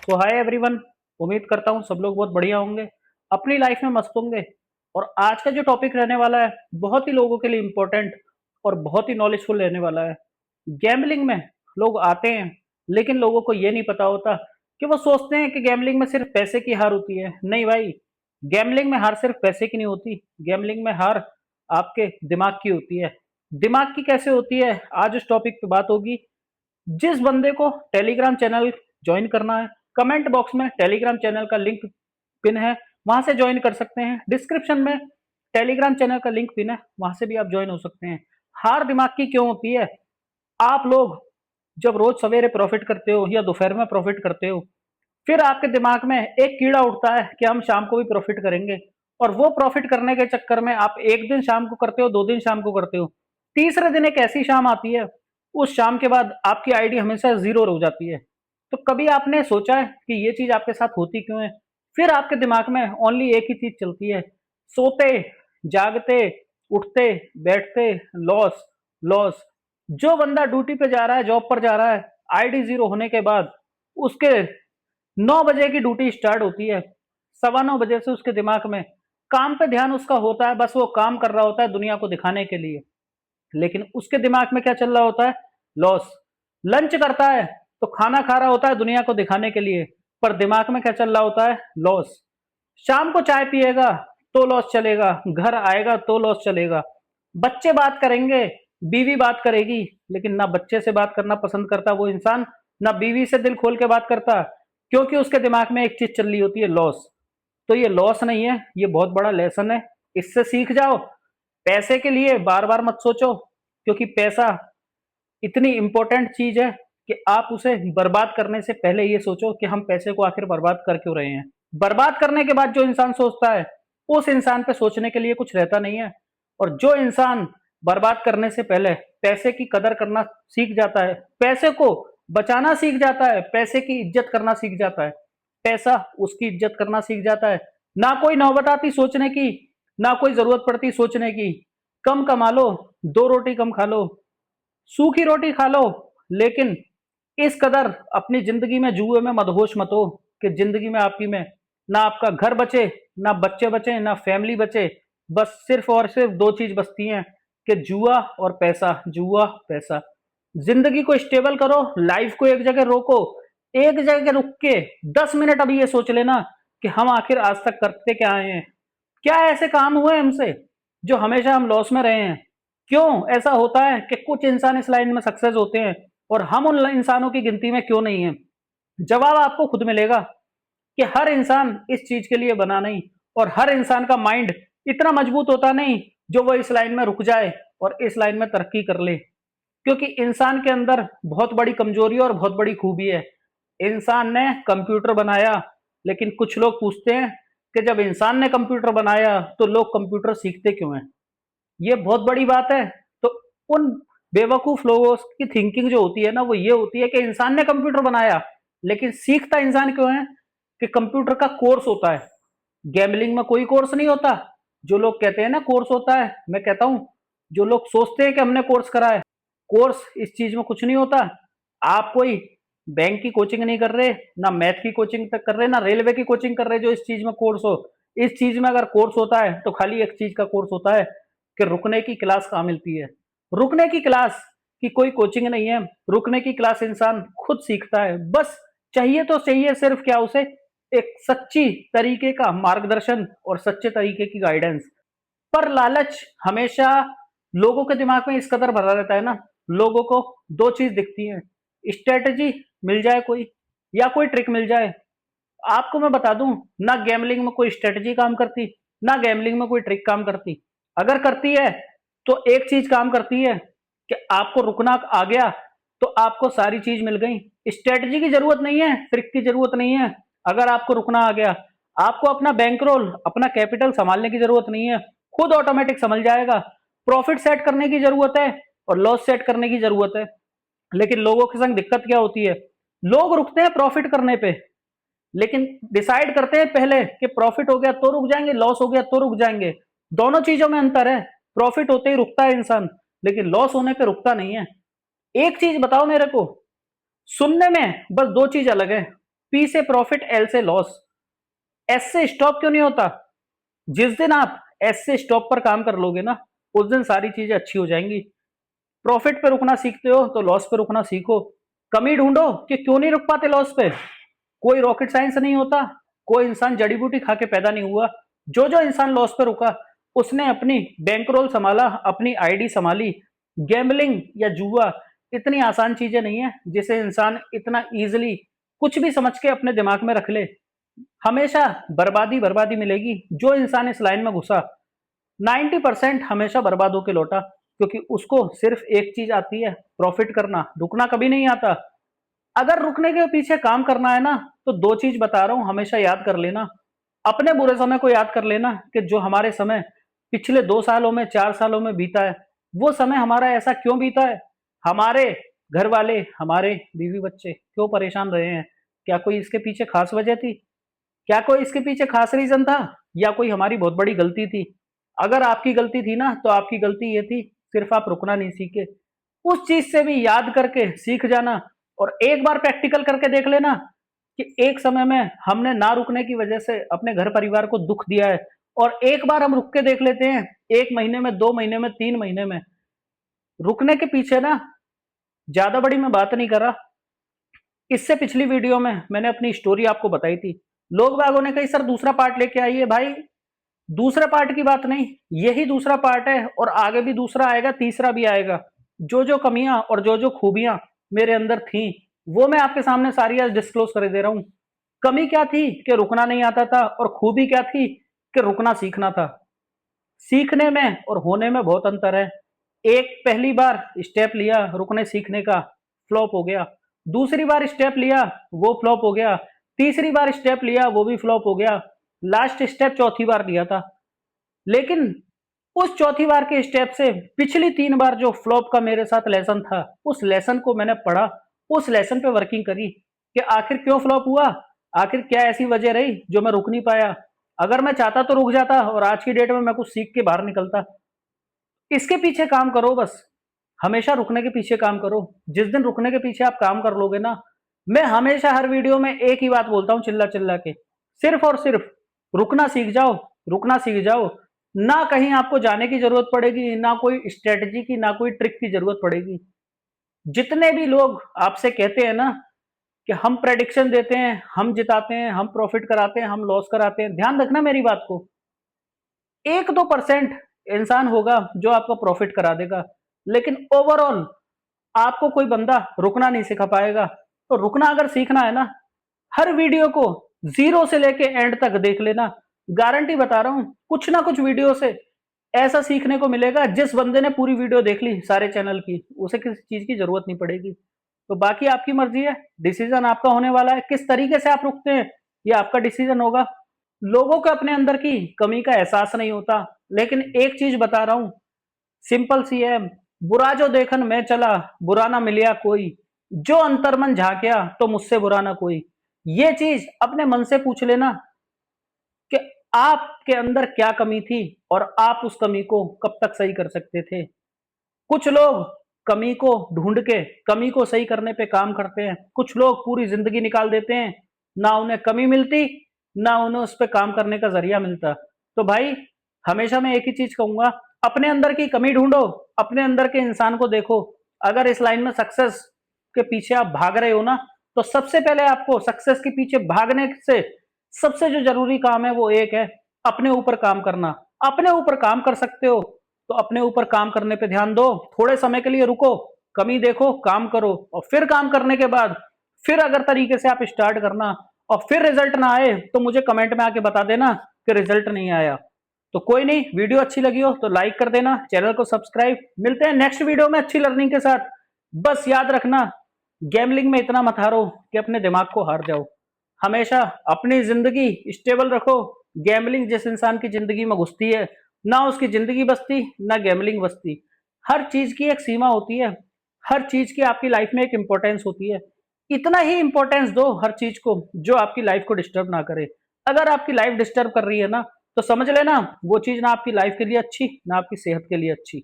तो hi everyone. उम्मीद करता हूँ सब लोग बहुत बढ़िया होंगे, अपनी लाइफ में मस्त होंगे। और आज का जो टॉपिक रहने वाला है बहुत ही लोगों के लिए इम्पोर्टेंट और बहुत ही नॉलेजफुल रहने वाला है। गैम्बलिंग में लोग आते हैं, लेकिन लोगों को ये नहीं पता होता कि वो सोचते हैं कि गैम्बलिंग में सिर्फ पैसे की हार होती है। नहीं भाई, गैम्बलिंग में हार सिर्फ पैसे की नहीं होती। गैम्बलिंग में हार आपके दिमाग की होती है। दिमाग की कैसे होती है, आज इस टॉपिक पे बात होगी। जिस बंदे को टेलीग्राम चैनल ज्वाइन करना है, कमेंट बॉक्स में टेलीग्राम चैनल का लिंक पिन है, वहां से ज्वाइन कर सकते हैं। डिस्क्रिप्शन में टेलीग्राम चैनल का लिंक पिन है, वहां से भी आप ज्वाइन हो सकते हैं। हार दिमाग की क्यों होती है? आप लोग जब रोज सवेरे प्रॉफिट करते हो या दोपहर में प्रॉफिट करते हो, फिर आपके दिमाग में एक कीड़ा उठता है कि हम शाम को भी प्रॉफिट करेंगे। और वो प्रॉफिट करने के चक्कर में आप एक दिन शाम को करते हो, 2 दिन शाम को करते हो, तीसरे दिन एक ऐसी शाम आती है, उस शाम के बाद आपकी आईडी हमेशा जीरो हो जाती है। तो कभी आपने सोचा है कि ये चीज आपके साथ होती क्यों है? फिर आपके दिमाग में ओनली एक ही चीज चलती है, सोते, जागते, उठते, बैठते, लॉस, लॉस। जो बंदा ड्यूटी पे जा रहा है, जॉब पर जा रहा है, आईडी जीरो होने के बाद उसके 9 बजे की ड्यूटी स्टार्ट होती है। 9:15 बजे से उसके दिमाग में काम पे ध्यान उसका होता है, बस वो काम कर रहा होता है दुनिया को दिखाने के लिए। लेकिन उसके दिमाग में क्या चल रहा होता है? लॉस। लंच करता है तो खाना खा रहा होता है दुनिया को दिखाने के लिए, पर दिमाग में क्या चल रहा होता है? लॉस। शाम को चाय पिएगा तो लॉस चलेगा, घर आएगा तो लॉस चलेगा। बच्चे बात करेंगे, बीवी बात करेगी, लेकिन ना बच्चे से बात करना पसंद करता वो इंसान, ना बीवी से दिल खोल के बात करता, क्योंकि उसके दिमाग में एक चीज चल रही होती है, लॉस। तो ये लॉस नहीं है, ये बहुत बड़ा लेसन है। इससे सीख जाओ। पैसे के लिए बार बार मत सोचो, क्योंकि पैसा इतनी इंपॉर्टेंट चीज है कि आप उसे बर्बाद करने से पहले ये सोचो कि हम पैसे को आखिर बर्बाद कर क्यों रहे हैं। बर्बाद करने के बाद जो इंसान सोचता है, उस इंसान पे सोचने के लिए कुछ रहता नहीं है। और जो इंसान बर्बाद करने से पहले पैसे की कदर करना सीख जाता है, पैसे को बचाना सीख जाता है, पैसे की इज्जत करना सीख जाता है, पैसा उसकी इज्जत करना सीख जाता है। ना कोई नौबत आती सोचने की, ना कोई जरूरत पड़ती सोचने की। कम कमा लो, 2 रोटी कम खा लो, सूखी रोटी खा लो, लेकिन इस कदर अपनी जिंदगी में जुए में मदहोश मत हो कि जिंदगी में आपकी में ना आपका घर बचे, ना बच्चे बचे, ना फैमिली बचे। बस सिर्फ और सिर्फ दो चीज बचती हैं कि जुआ और पैसा, जुआ पैसा। जिंदगी को स्टेबल करो, लाइफ को एक जगह रोको। एक जगह रुक के 10 मिनट अभी ये सोच लेना कि हम आखिर आज तक करते क्या आए हैं। क्या ऐसे काम हुए हमसे जो हमेशा हम लॉस में रहे हैं? क्यों ऐसा होता है कि कुछ इंसान इस लाइन में सक्सेस होते हैं और हम उन इंसानों की गिनती में क्यों नहीं है? जवाब आपको खुद मिलेगा कि हर इंसान इस चीज के लिए बना नहीं, और हर इंसान का माइंड इतना मजबूत होता नहीं जो वो इस लाइन में रुक जाए और इस लाइन में तरक्की कर ले। क्योंकि इंसान के अंदर बहुत बड़ी कमजोरी और बहुत बड़ी खूबी है। इंसान ने कंप्यूटर बनाया, लेकिन कुछ लोग पूछते हैं कि जब इंसान ने कंप्यूटर बनाया तो लोग कंप्यूटर सीखते क्यों हैं? ये बहुत बड़ी बात है। तो उन बेवकूफ लोगों की थिंकिंग जो होती है ना, वो ये होती है कि इंसान ने कंप्यूटर बनाया, लेकिन सीखता इंसान क्यों है? कि कंप्यूटर का कोर्स होता है। गैमलिंग में कोई कोर्स नहीं होता। जो लोग कहते हैं ना कोर्स होता है, मैं कहता हूं जो लोग सोचते हैं कि हमने कोर्स करा है, कोर्स इस चीज में कुछ नहीं होता। आप कोई बैंक की कोचिंग नहीं कर रहे, ना मैथ की कोचिंग तक कर रहे, ना रेलवे की कोचिंग कर रहे जो इस चीज में कोर्स हो। इस चीज में अगर कोर्स होता है तो खाली एक चीज का कोर्स होता है कि रुकने की क्लास कहाँ मिलती है। रुकने की क्लास की कोई कोचिंग नहीं है। रुकने की क्लास इंसान खुद सीखता है। बस चाहिए तो चाहिए सिर्फ क्या, उसे एक सच्ची तरीके का मार्गदर्शन और सच्चे तरीके की गाइडेंस। पर लालच हमेशा लोगों के दिमाग में इस कदर भरा रहता है ना, लोगों को दो चीज दिखती है, स्ट्रेटजी मिल जाए कोई, या कोई ट्रिक मिल जाए। आपको मैं बता दूं, ना गैमलिंग में कोई स्ट्रेटजी काम करती, ना गैमलिंग में कोई ट्रिक काम करती। अगर करती है तो एक चीज काम करती है कि आपको रुकना आ गया तो आपको सारी चीज मिल गई। स्ट्रेटजी की जरूरत नहीं है, ट्रिक की जरूरत नहीं है। अगर आपको रुकना आ गया, आपको अपना बैंक रोल, अपना कैपिटल संभालने की जरूरत नहीं है, खुद ऑटोमेटिक समझ जाएगा। प्रॉफिट सेट करने की जरूरत है और लॉस सेट करने की जरूरत है। लेकिन लोगों के संग दिक्कत क्या होती है? लोग रुकते हैं प्रॉफिट करने पे, लेकिन डिसाइड करते हैं पहले कि प्रॉफिट हो गया तो रुक जाएंगे, लॉस हो गया तो रुक जाएंगे। दोनों चीजों में अंतर है। प्रॉफिट होते ही रुकता है इंसान, लेकिन लॉस होने पे रुकता नहीं है। एक चीज बताओ मेरे को, सुनने में बस दो चीज अलग है। P से प्रॉफिट, L से लॉस। S से स्टॉप क्यों नहीं होता? जिस दिन आप S से स्टॉप पर काम कर लोगे ना, उस दिन सारी चीजें अच्छी हो जाएंगी। प्रॉफिट पे रुकना सीखते हो तो लॉस पे रुकना सीखो। कमी ढूंढो कि क्यों नहीं रुक पाते लॉस पे। कोई रॉकेट साइंस नहीं होता, कोई इंसान जड़ी बूटी खा के पैदा नहीं हुआ। जो जो इंसान लॉस पे रुका, उसने अपनी बैंकरोल संभाला, अपनी आईडी संभाली। गैम्बलिंग या जुआ इतनी आसान चीजें नहीं है जिसे इंसान इतना इजीली कुछ भी समझ के अपने दिमाग में रख ले। हमेशा बर्बादी बर्बादी मिलेगी। जो इंसान इस लाइन में घुसा, 90% हमेशा बर्बाद होके लौटा, क्योंकि उसको सिर्फ एक चीज आती है, प्रॉफिट करना। रुकना कभी नहीं आता। अगर रुकने के पीछे काम करना है ना, तो दो चीज बता रहा हूं, हमेशा याद कर लेना। अपने बुरे समय को याद कर लेना कि जो हमारे समय पिछले 2 सालों में, 4 सालों में बीता है, वो समय हमारा ऐसा क्यों बीता है। हमारे घर वाले, हमारे बीवी बच्चे क्यों परेशान रहे हैं? क्या कोई इसके पीछे खास वजह थी? क्या कोई इसके पीछे खास रीजन था, या कोई हमारी बहुत बड़ी गलती थी? अगर आपकी गलती थी ना, तो आपकी गलती ये थी, सिर्फ आप रुकना नहीं सीखे। उस चीज से भी याद करके सीख जाना, और एक बार प्रैक्टिकल करके देख लेना कि एक समय में हमने ना रुकने की वजह से अपने घर परिवार को दुख दिया है। और एक बार हम रुक के देख लेते हैं, 1 महीने में, 2 महीने में, 3 महीने में। रुकने के पीछे ना, ज्यादा बड़ी मैं बात नहीं कर रहा। इससे पिछली वीडियो में मैंने अपनी स्टोरी आपको बताई थी। लोग बागों ने कही सर दूसरा पार्ट लेके आइए। भाई, दूसरे पार्ट की बात नहीं, यही दूसरा पार्ट है, और आगे भी दूसरा आएगा, तीसरा भी आएगा। जो जो कमियां और जो जो खूबियां मेरे अंदर थी, वो मैं आपके सामने सारी आज डिस्क्लोज कर दे रहा हूं। कमी क्या थी कि रुकना नहीं आता था, और खूबी क्या थी कि रुकना सीखना था। सीखने में और होने में बहुत अंतर है। एक पहली बार स्टेप लिया रुकने सीखने का, फ्लॉप हो गया। दूसरी बार स्टेप लिया, वो फ्लॉप हो गया। तीसरी बार स्टेप लिया, वो भी फ्लॉप हो गया। लास्ट स्टेप चौथी बार लिया था। लेकिन उस चौथी बार के स्टेप से पिछली 3 बार जो फ्लॉप का मेरे साथ लेसन था, उस लेसन को मैंने पढ़ा, उस लेसन पे वर्किंग करी कि आखिर क्यों फ्लॉप हुआ, आखिर क्या ऐसी वजह रही जो मैं रुक नहीं पाया। अगर मैं चाहता तो रुक जाता, और आज की डेट में मैं कुछ सीख के बाहर निकलता। इसके पीछे काम करो बस। हमेशा रुकने के पीछे काम करो। जिस दिन रुकने के पीछे आप काम कर लोगे ना, मैं हमेशा हर वीडियो में एक ही बात बोलता हूं चिल्ला चिल्ला के, सिर्फ और सिर्फ रुकना सीख जाओ। रुकना सीख जाओ। ना कहीं आपको जाने की जरूरत पड़ेगी, ना कोई स्ट्रेटजी की, ना कोई ट्रिक की जरूरत पड़ेगी। जितने भी लोग आपसे कहते हैं ना कि हम प्रेडिक्शन देते हैं, हम जिताते हैं, हम प्रॉफिट कराते हैं, हम लॉस कराते हैं, ध्यान रखना मेरी बात को। 1-2% इंसान होगा जो आपको प्रॉफिट करा देगा, लेकिन ओवरऑल आपको कोई बंदा रुकना नहीं सिखा पाएगा। तो रुकना अगर सीखना है ना, हर वीडियो को जीरो से लेके एंड तक देख लेना। गारंटी बता रहा हूं, कुछ ना कुछ वीडियो से ऐसा सीखने को मिलेगा। जिस बंदे ने पूरी वीडियो देख ली सारे चैनल की, उसे किसी चीज की जरूरत नहीं पड़ेगी। तो बाकी आपकी मर्जी है, डिसीजन आपका होने वाला है। किस तरीके से आप रुकते हैं, ये आपका डिसीजन होगा। लोगों को अपने अंदर की कमी का एहसास नहीं होता, लेकिन एक चीज बता रहा हूं, सिंपल सी है। बुरा जो देखन मैं चला, बुरा ना मिलिया कोई। जो अंतर्मन झांकिया, तो मुझसे बुरा ना कोई। ये चीज अपने मन से पूछ लेना कि आपके अंदर क्या कमी थी, और आप उस कमी को कब तक सही कर सकते थे। कुछ लोग कमी को ढूंढ के कमी को सही करने पे काम करते हैं। कुछ लोग पूरी जिंदगी निकाल देते हैं, ना उन्हें कमी मिलती, ना उन्हें उस पर काम करने का जरिया मिलता। तो भाई, हमेशा मैं एक ही चीज कहूंगा, अपने अंदर की कमी ढूंढो, अपने अंदर के इंसान को देखो। अगर इस लाइन में सक्सेस के पीछे आप भाग रहे हो ना, तो सबसे पहले आपको सक्सेस के पीछे भागने से सबसे जो जरूरी काम है वो एक है, अपने ऊपर काम करना। अपने ऊपर काम कर सकते हो तो अपने ऊपर काम करने पे ध्यान दो। थोड़े समय के लिए रुको, कमी देखो, काम करो, और फिर काम करने के बाद फिर अगर तरीके से आप स्टार्ट करना, और फिर रिजल्ट ना आए तो मुझे कमेंट में आके बता देना कि रिजल्ट नहीं आया। तो कोई नहीं, वीडियो अच्छी लगी हो तो लाइक कर देना, चैनल को सब्सक्राइब। मिलते हैं नेक्स्ट वीडियो में अच्छी लर्निंग के साथ। बस याद रखना, गैमलिंग में इतना मत हारो कि अपने दिमाग को हार जाओ। हमेशा अपनी जिंदगी स्टेबल रखो। गैमलिंग जिस इंसान की जिंदगी में घुसती है, ना उसकी जिंदगी बसती, ना गैमलिंग बसती। हर चीज की एक सीमा होती है, हर चीज की आपकी लाइफ में एक इंपॉर्टेंस होती है। इतना ही इंपॉर्टेंस दो हर चीज को जो आपकी लाइफ को डिस्टर्ब ना करे। अगर आपकी लाइफ डिस्टर्ब कर रही है ना, तो समझ लेना वो चीज ना आपकी लाइफ के लिए अच्छी, ना आपकी सेहत के लिए अच्छी।